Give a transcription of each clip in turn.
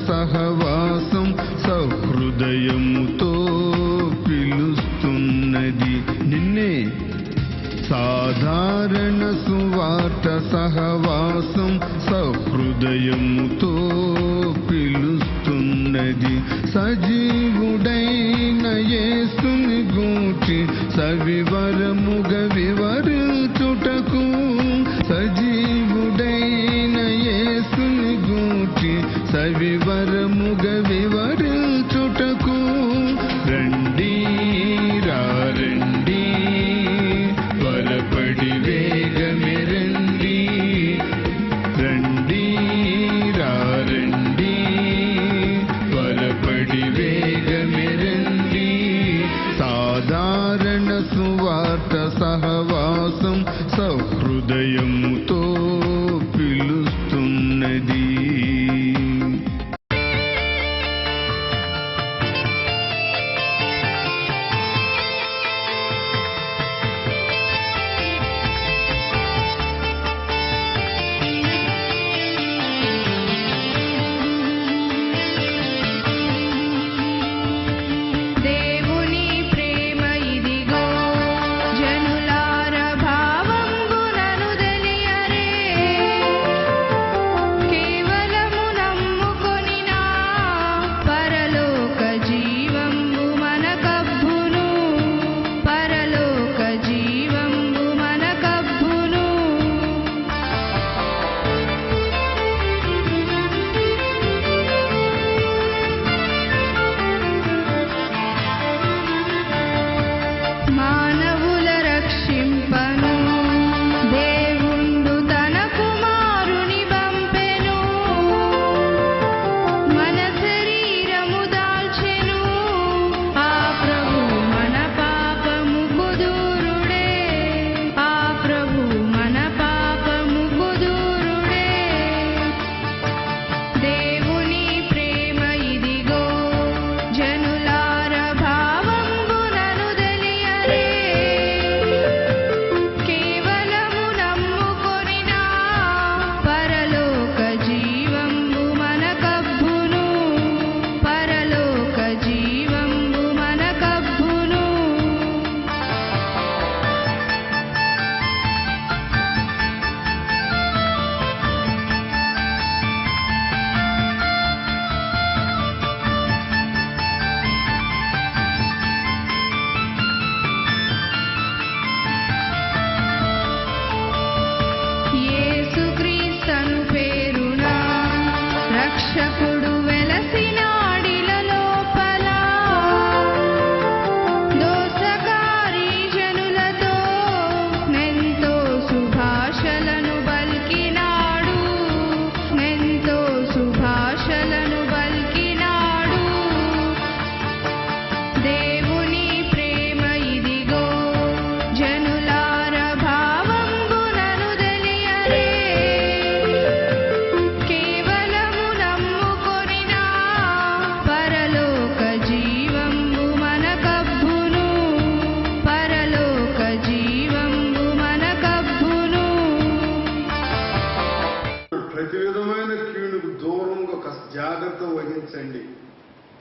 సహవాసం సహృదయముతో పిలుస్తున్నది. నిన్నే సాధారణ సువార్త సహవాసం సహృదయముతో పిలుస్తున్నది. సజీవుడైన యేసుని గూర్చి సవివరముగ వివరించుటకు, సజీవుడైన యేసుని గూర్చి సవివరముగ వివరించుటకు రండి రండి త్వరపడి వేగమే రండి. రండి రండి త్వరపడి వేగమే రండి. సాధారణ సువార్త సహవాసం సహృదయముతో పిలుస్తున్నది.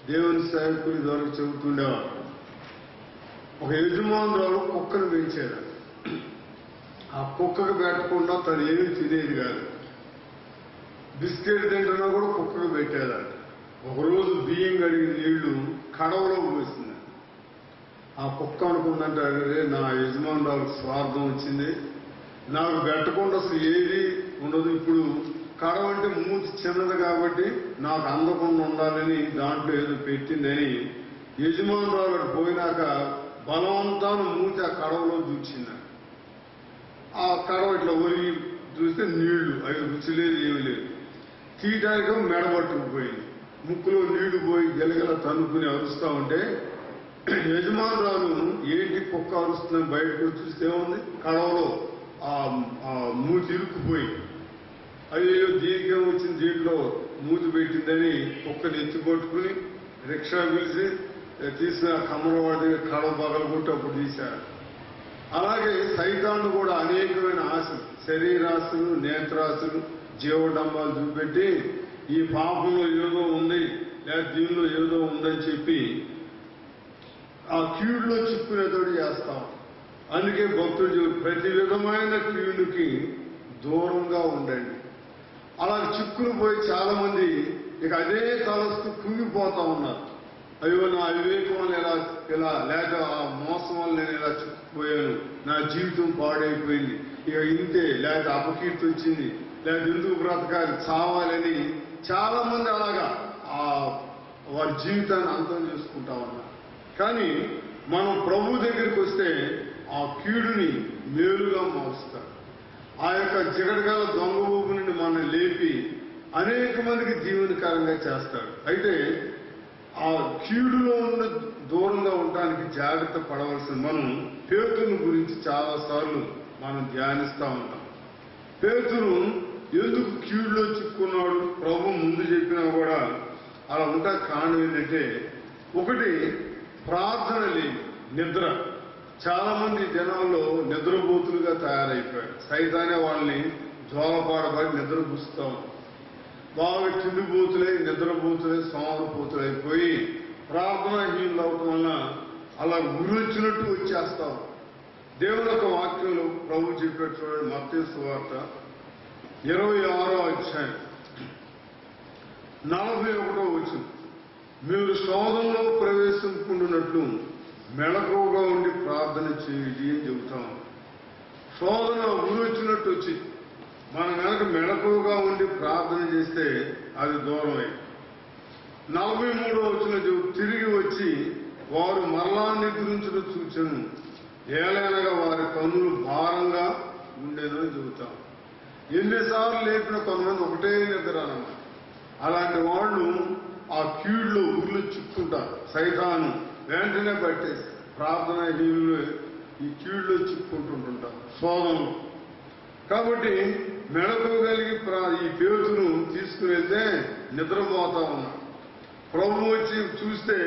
దేవుని సేవకులు ద్వారా చెబుతుండేవారు. ఒక యజమానురాలు కుక్కను పెంచారు. ఆ కుక్కకు పెట్టకుండా తను ఏమీ తినేది కాదు. బిస్కెట్ తింటున్నా కూడా కుక్కకు పెట్టేదాడు. ఒకరోజు బియ్యం కడిగిన నీళ్లు కడవలో పోసింది. ఆ కుక్క అనుకుందంటే నా యజమానురాలకు స్వార్థం వచ్చింది, నాకు పెట్టకుండా అసలు ఏది ఉండదు, ఇప్పుడు కడవ అంటే మూతి చిన్నది కాబట్టి నాకు అందకుండా ఉండాలని దాంట్లో ఏదో పెట్టిందని యజమానురాలు పోయినాక బలవంతాన్ని మూతి ఆ కడవలో దూచింది. ఆ కడవ ఇట్లా ఒలిగి చూస్తే నీళ్లు, అవి రుచి లేదు, ఏమి లేదు. తీయటానికి మెడబట్టుకుపోయింది. ముక్కులో నీళ్లు పోయి గెలగల తనుకుని అరుస్తూ ఉంటే యజమానురాలు ఏంటి కుక్క అరుస్తుందని బయటకు చూస్తే ఏముంది, కడవలో ఆ మూతి ఇరుక్కుపోయి, అయ్యో దీనికే వచ్చింది, దీంట్లో మూతి పెట్టిందని కుక్కని ఎత్తుకొట్టుకుని రిక్షా పిలిచి తీసిన కమ్మరవాడి దగ్గర కడవ పగలు కొట్టి అప్పుడు తీశారు. అలాగే సైతాన్ని కూడా అనేకమైన ఆశలు, శరీరాశలు, నేత్రాశలు, జీవడంబాలు చూపెట్టి ఈ పాపంలో ఏదో ఉంది లేదా దీనిలో ఏదో ఉందని చెప్పి ఆ కీడులో చిక్కునేతోడు చేస్తాం. అందుకే భక్తుడు ప్రతి విధమైన కీడుకి దూరంగా ఉండండి. అలా చిక్కులు పోయి చాలా మంది ఇక అదే తలస్తూ కుంగిపోతా ఉన్నారు. అయ్యో నా అవివేకం వల్ల ఇలా లేక ఆ మోసం వల్ల నేను ఇలా చిక్కుపోయాను, నా జీవితం పాడైపోయింది, ఇక ఇంతే, లేక అపకీర్తి వచ్చింది, లేక ఎందుకు బ్రతకాలి, చావాలని చాలా మంది అలాగా వారి జీవితాన్ని అంతం చేసుకుంటా ఉన్నారు. కానీ మనం ప్రభు దగ్గరికి వస్తే ఆ కీడుని మేలుగా మారుస్తాడు. ఆ యొక్క జిగటగల దొంగ ఊపు నుండి మనం లేపి అనేక మందికి దీవెనకరంగా చేస్తాడు. అయితే ఆ కీడులో ఉన్న దూరంగా ఉండడానికి జాగ్రత్త పడవలసిన మనం పేతురుని గురించి చాలాసార్లు మనం ధ్యానిస్తూ ఉంటాం. పేతురు ఎందుకు కీడులో చిక్కున్నాడు ప్రభు ముందు చెప్పినా కూడా అలా ఉంటా కారణం ఏంటంటే, ఒకటి ప్రార్థన లేని నిద్ర. చాలా మంది జనాల్లో నిద్రబోతులుగా తయారైపోయారు. సైతానే వాళ్ళని జోలపాడబడి నిద్రపుస్తూ బాగా తిండిపోతులై నిద్రపోతులై సోమరపోతులైపోయి ప్రార్థనాహీనులు అవటం వల్ల అలా గురొచ్చినట్టు వచ్చేస్తాం. దేవుని యొక్క వాక్యంలో ప్రభు చెప్పాడు చూడండి, మత్తయి సువార్త 26వ అధ్యాయం 41వ వచనం, మీరు శోధనలో ప్రవేశించుకుంటున్నట్లు మెళకువగా ఉండి ప్రార్థన చేయండి అని చెబుతాం. శోధన ఊరొచ్చినట్టు వచ్చి మనం కనుక మెళకువగా ఉండి ప్రార్థన చేస్తే అది దూరమై. 43వ వచనం తిరిగి వచ్చి వారు మరలా నిద్రించుట చూచెను, ఏలైనగా వారి కన్నులు భారంగా ఉండేదని చెబుతాం. ఎన్నిసార్లు లేపిన కొంతమంది ఒకటే నిద్ర అన్నమాట. అలాంటి వాళ్ళు ఆ కీడులో ఊర్లు చిక్కుంటారు. సైతాను వెంటనే పట్టేసి ప్రార్థన హీనులు ఈ కీడులో చిక్కుంటుంటారు శోధనలు. కాబట్టి మెళకువగలిగి ఈ పేతును తీసుకుని వెళ్తే నిద్రపోతా ఉన్నారు. ప్రభు వచ్చి చూస్తే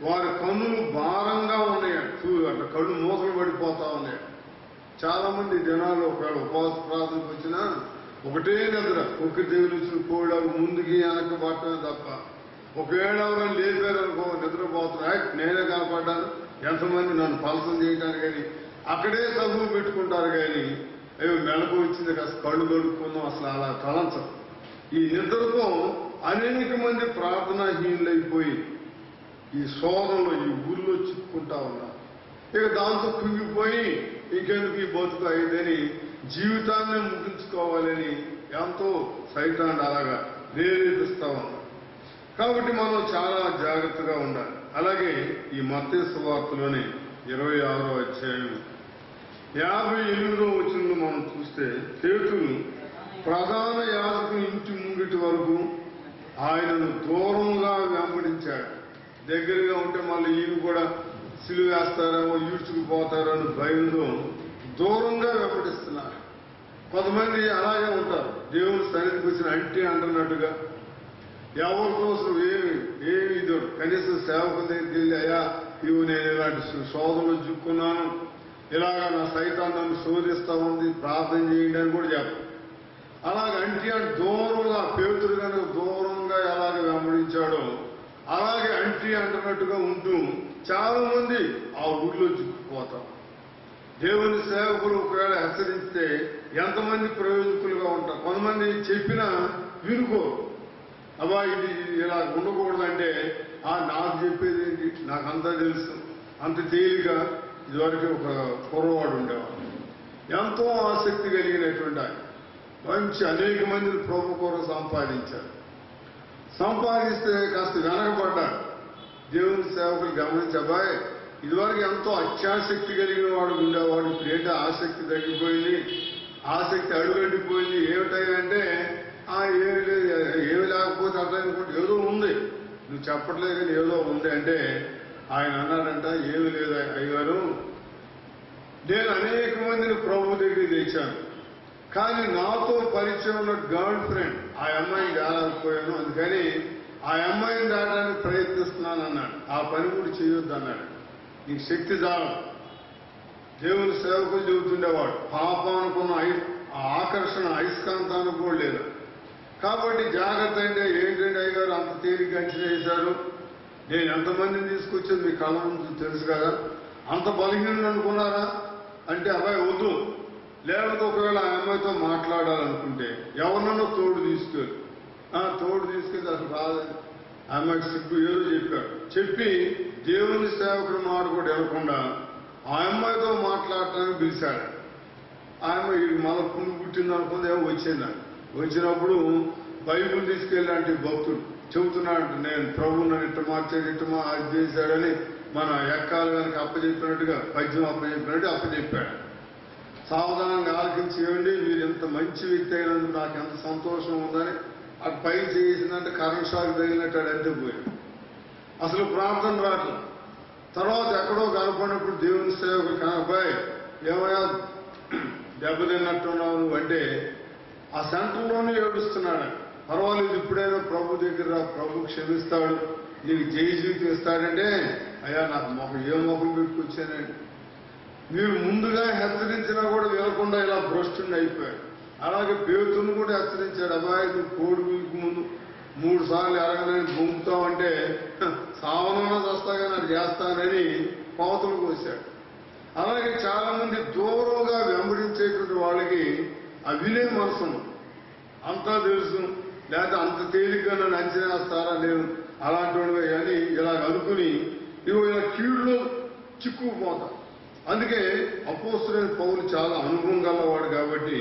వారి కన్నులు భారంగా ఉన్నాయి, అట్లా కళ్ళు మూతలు పడిపోతా ఉన్నాయి. చాలా మంది జనాలు ఒకవేళ ఉపవాస ప్రార్థనకు వచ్చినా ఒకటే నిద్ర, ఒక దేవుని కోళ్ళకు ముందుకి వెనక్కి పట్టడం తప్ప. ఒకవేళ ఎవరైనా లేపారనుకో నిద్రపోతున్నా, నేనే కనపడ్డాను, ఎంతమంది నన్ను పలసం చేయడానికి కానీ అక్కడే చదువు పెట్టుకుంటారు. కానీ అయ్యో మెలకు వచ్చింది కాస్త కళ్ళు కడుక్కుందాం అసలు అలా తలంచం. ఈ నిద్రతో అనేక మంది ప్రార్థనాహీనులైపోయి ఈ శోధనలో ఈ ఊర్లో చిక్కుంటా ఉన్నారు. ఇక దాంతో కుంగిపోయి ఇంకెందుకు ఈ బతుకు అయిందని జీవితాన్ని ముగించుకోవాలని ఎంతో సైతాన్ని అలాగా ప్రేరేపిస్తా ఉన్నారు. కాబట్టి మనం చాలా జాగ్రత్తగా ఉండాలి. అలాగే ఈ మత్తయి సువార్తలోని 26వ అధ్యాయం 58వ వచనంలో మనం చూస్తే పేతురు ప్రధాన యాజకుని ఇంటి ముంగిటి వరకు ఆయనను దూరంగా వెంబడించాడు. దగ్గరగా ఉంటే మళ్ళీ ఈయన కూడా సిలువ వేస్తారేమో, ఈడ్చుకుపోతారో అని భయంతో దూరంగా వెంబడిస్తున్నారు. కొంతమంది అలాగే ఉంటారు, దేవుని సన్నిధికి వచ్చిన అంటే అంటున్నట్టుగా ఎవరి కోసం ఏమి ఇద్దరు కనీసం సేవకుల దగ్గరికి వెళ్ళి, అయ్యా ఇవి నేను ఇలాంటి శోధనలు చిక్కున్నాను, ఇలాగా నా సైతాన్ని నన్ను శోధిస్తా ఉంది, ప్రార్థన చేయండి అని కూడా చెప్పారు. అలాగే అంటే దూరంగా పేతురు కనుక దూరంగా ఎలాగ వెంబడించాడో అలాగే అంటున్నట్టుగా ఉంటూ చాలా మంది ఆ ఊళ్ళో చిక్కుపోతాం. దేవుని సేవకులు ఒకవేళ హెచ్చరిస్తే ఎంతమంది ప్రయోజకులుగా ఉంటారు. కొంతమంది చెప్పినా వినుకో, అబ్బా ఇది ఇలా ఉండకూడదంటే నాకు చెప్పేది ఏంటి, నాకు అంతా తెలుసు, అంత తేలిగా. ఇదివరకు ఒక కుర్రవాడు ఉండేవాడు, ఎంతో ఆసక్తి కలిగినటువంటి ఆయన, మంచి అనేక మందిని ప్రభు కొరకు సంపాదించారు. సంపాదిస్తే కాస్త వెనకబడ్డాడు. దేవుని సేవకులు గమనించి, అబ్బాయి ఇదివరకు ఎంతో అత్యాసక్తి కలిగిన వాడు ఉండేవాడు, ఇప్పుడు ఏంటో ఆసక్తి తగ్గిపోయింది, ఆసక్తి అడుగంటిపోయింది. ఏమిటంటే ఏమి లేకపోతే అర్థమైనప్పుడు ఏదో ఉంది, నువ్వు చెప్పట్లేదు కానీ ఏదో ఉంది అంటే ఆయన అన్నాడంట, ఏమి లేదు అయ్యగారు, నేను అనేక మందిని ప్రభు దగ్గరికి తెచ్చాను, కానీ నాతో పరిచయం ఉన్న గర్ల్ ఫ్రెండ్ ఆ అమ్మాయిని దాడకపోయాను, అందుకని ఆ అమ్మాయిని దాడడానికి ప్రయత్నిస్తున్నాను అన్నాడు. ఆ పని కూడా చేయొద్దు అన్నాడు, నీకు శక్తి చాలు. దేవుని సేవకులు చెబుతుండేవాడు, పాపం అనుకున్న ఆకర్షణ అయస్కాంతానికి కూడా లేదు. కాబట్టి జాగ్రత్త అంటే ఏంటంటే అయ్యగారు అంత తేలిక అంచనా వేశారు, నేను ఎంతమందిని తీసుకొచ్చింది మీ కళ్ళ ముందు తెలుసు కదా, అంత బలహీనుడు అనుకున్నారా అంటే అబ్బాయి వద్దు, లేకపోతే ఒకవేళ ఆ అమ్మాయితో మాట్లాడాలనుకుంటే ఎవరినన్నా తోడు తీసుకెళ్ళి అసలు రాదని ఆ అమ్మాయికి సిగ్గు ఏదో చెప్పాడు. చెప్పి దేవుని సేవకుడు మాట కూడా వెళ్ళకుండా ఆ అమ్మాయితో మాట్లాడటానికి పిలిచాడు. ఆ అమ్మాయి మళ్ళీ పుండు పుట్టింది అనుకుంది, ఏమో వచ్చినప్పుడు బైబుల్ తీసుకెళ్ళాంటి భక్తుడు చెబుతున్నాడు, నేను ప్రభువు నన్ను ఇట్ట మార్చాడు, ఇట్టమా అది చేశాడని మన ఎక్కాలు కనుక అప్పచెప్పినట్టుగా పద్యం అప్పచెప్పినట్టు అప్పచెప్పాడు. సావధానంగా ఆలకించి ఏమండి మీరు ఎంత మంచి వ్యక్తి అయినందుకు నాకు ఎంత సంతోషం ఉందని అటు పై చేసిందంటే కరెంట్ షాక్ తగిలినట్టు అంతే పోయాడు. అసలు ప్రార్థన రాట్ల. తర్వాత ఎక్కడో కనపడినప్పుడు దేవుని సేవకుడు అబ్బాయి ఏమయ్యా దెబ్బతిన్నట్టున్నావు నువ్వు అంటే ఆ సెంటర్లోనే ఏడుస్తున్నాడు. పర్వాలేదు ఇప్పుడైనా ప్రభు దగ్గర ప్రభు క్షమిస్తాడు, నీకు జయ జీవితం ఇస్తాడంటే అయ్యా నాకు ఏ మొహం పెట్టుకొచ్చానండి. మీరు ముందుగా హెచ్చరించినా కూడా వినకుండా ఇలా భ్రష్టుని అయిపోయాడు. అలాగే పేతుని కూడా హెచ్చరించాడు, అబ్బాయి నువ్వు కోడి వీకు ముందు 3 సార్లు ఎరగలేని బొంపుతావంటే సావనన్నా చస్తాగా నాకు చేస్తానని కోతలు కోశాడు. అలాగే చాలా మంది దూరంగా వెంబడించేటువంటి వాళ్ళకి ఆ వినే మనసు అంతా తెలుసు, లేకపోతే అంత తేలిగ్గా నన్ను అంచనా వేస్తారా నేను అలాంటి వాడిగా అని ఇలా అనుకుని ఇలా కీడులో చిక్కుకుపోతా. అందుకే అపోస్తులైన పౌలు చాలా అనుభవం గలవాడు కాబట్టి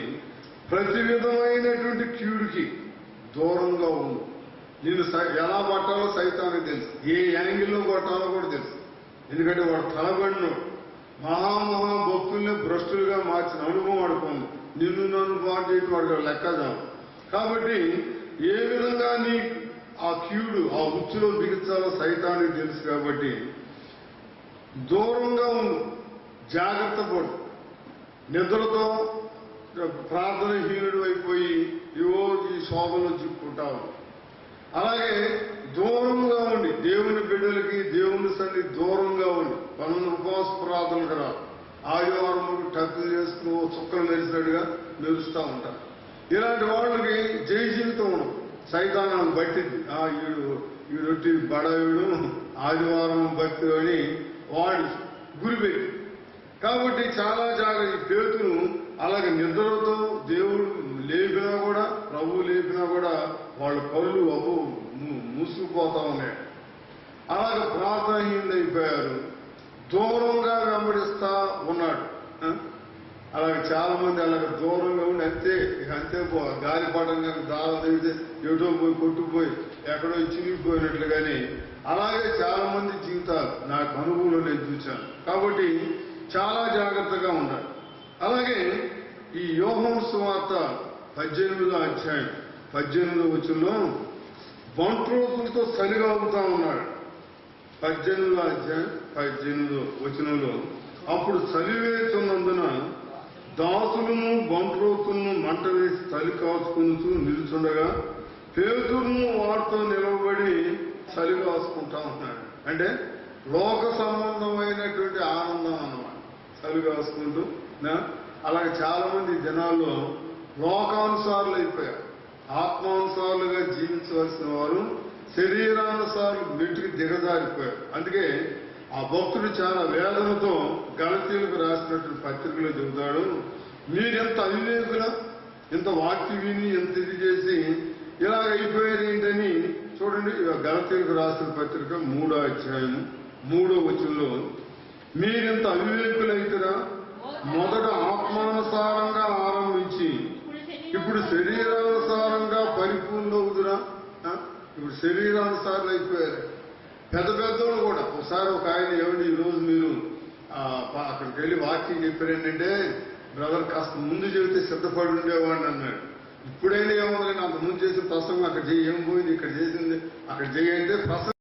ప్రతి విధమైనటువంటి కీడుకి దూరంగా ఉండు. నేను ఎలా పట్టాలో సైతానికి తెలుసు, ఏ యాంగిల్లో కొట్టాలో కూడా తెలుసు. ఎందుకంటే వాడు తలబడినోడు, మహామహా భక్తుల్ని భ్రష్టులుగా మార్చిన అనుభవం వాడుకోండి. నిన్ను నన్ను బాగు చేయటం వాడు లెక్క చాలు. కాబట్టి ఏ విధంగా నీ ఆ కీడు ఆ ఉచ్చులో బిగించాలో సైతానికి తెలుసు. కాబట్టి దూరంగా ఉండు, జాగ్రత్త పడు. నిద్రతో ప్రార్థనహీనుడు అయిపోయి ఇవో ఈ శోభలో చిక్కుంటావు. అలాగే దూరంగా ఉండి దేవుని బిడ్డలకి దేవుని సన్ని దూరంగా ఉండి పనులు ఉపవాస ప్రార్థనలకు రా. ఆదివారం టక్కులు చేసుకుని చుక్కలు మెరిసినట్టుగా మెరుస్తూ ఉంటారు. ఇలాంటి వాళ్ళకి జయ జీవితం ఉండదు, సైతానాన్ని బట్టింది. ఈడొట్టి బడాయుడు ఆదివారం భక్తి అని వాడు గురిపెట్టి. కాబట్టి చాలా జాగ్రత్త. ఈ పేతును అలాగే నిద్రతో దేవుడు లేపినా కూడా ప్రభువు లేపినా కూడా వాళ్ళ కళ్ళు మూసుకుపోతా ఉన్నాయి. అలాగే ప్రార్థనహీనులు అయిపోయారు, దూరంగా వెంబడిస్తా ఉన్నాడు. అలాగే చాలా మంది అలాగే దూరంగా ఉండి అంతే గాలిపటంగా దారం తెగితే ఎటో పోయి కొట్టుకుపోయి ఎక్కడో చిరిగిపోయినట్లు. కానీ అలాగే చాలా మంది జీవితాలు నాకు అనుభవంలో నేను చూశాను. కాబట్టి చాలా జాగ్రత్తగా ఉండాలి. అలాగే ఈ యోహాను సువార్త 18వ అధ్యాయం 18వ వచనంలో బంట్రోతులతో సరిగాగుతా ఉన్నాడు. 18వ అధ్యాయం 18వ వచనంలో అప్పుడు చలివేస్తున్నందున దాసులను బంట్రోతులను మంట వేసి చలి కాచుకుంటూ నిలుచుండగా పేతురును వారితో నిలవబడి చలి కాచుకుంటా ఉన్నాడు. అంటే లోక సంబంధమైనటువంటి ఆనందం అన్నమాట, చలి కాచుకుంటూ. అలాగే చాలా మంది జనాల్లో లోకానుసారులు అయిపోయారు. ఆత్మానుసారులుగా జీవించవలసిన వారు శరీరానుసారులు మెట్టుకు దిగజారిపోయారు. అందుకే ఆ భక్తుడు చాలా వేదనతో గలతీలకు రాసినటువంటి పత్రికలో చెబుతాడు, మీరెంత అవివేకుల, ఇంత వాక్య విని ఎంత ఇది చేసి ఇలాగ అయిపోయారు ఏంటని. చూడండి, గలతీలకు రాసిన పత్రిక 3వ అధ్యాయం 3వ వచనంలో మీరెంత అవివేకులైతురా, మొదట ఆత్మానుసారంగా ఆరంభించి ఇప్పుడు శరీరానుసారంగా పరిపూర్ణవుదురా. ఇప్పుడు శరీరానుసారులు అయిపోయారు. పెద్ద పెద్దోళ్ళు కూడా. ఒకసారి ఒక ఆయన ఏమండి ఈరోజు మీరు అక్కడికి వెళ్ళి వాక్యం చెప్పారు ఏంటంటే, బ్రదర్ కాస్త ముందు చెబితే సిద్ధపడి ఉండేవాడిని అన్నాడు. ఇప్పుడైనా ఏమో అంత ముందు చేసిన ప్రసంగం అక్కడ ఏం పోయింది, ఇక్కడ చేసింది అక్కడ చేయంటే ప్రసంగం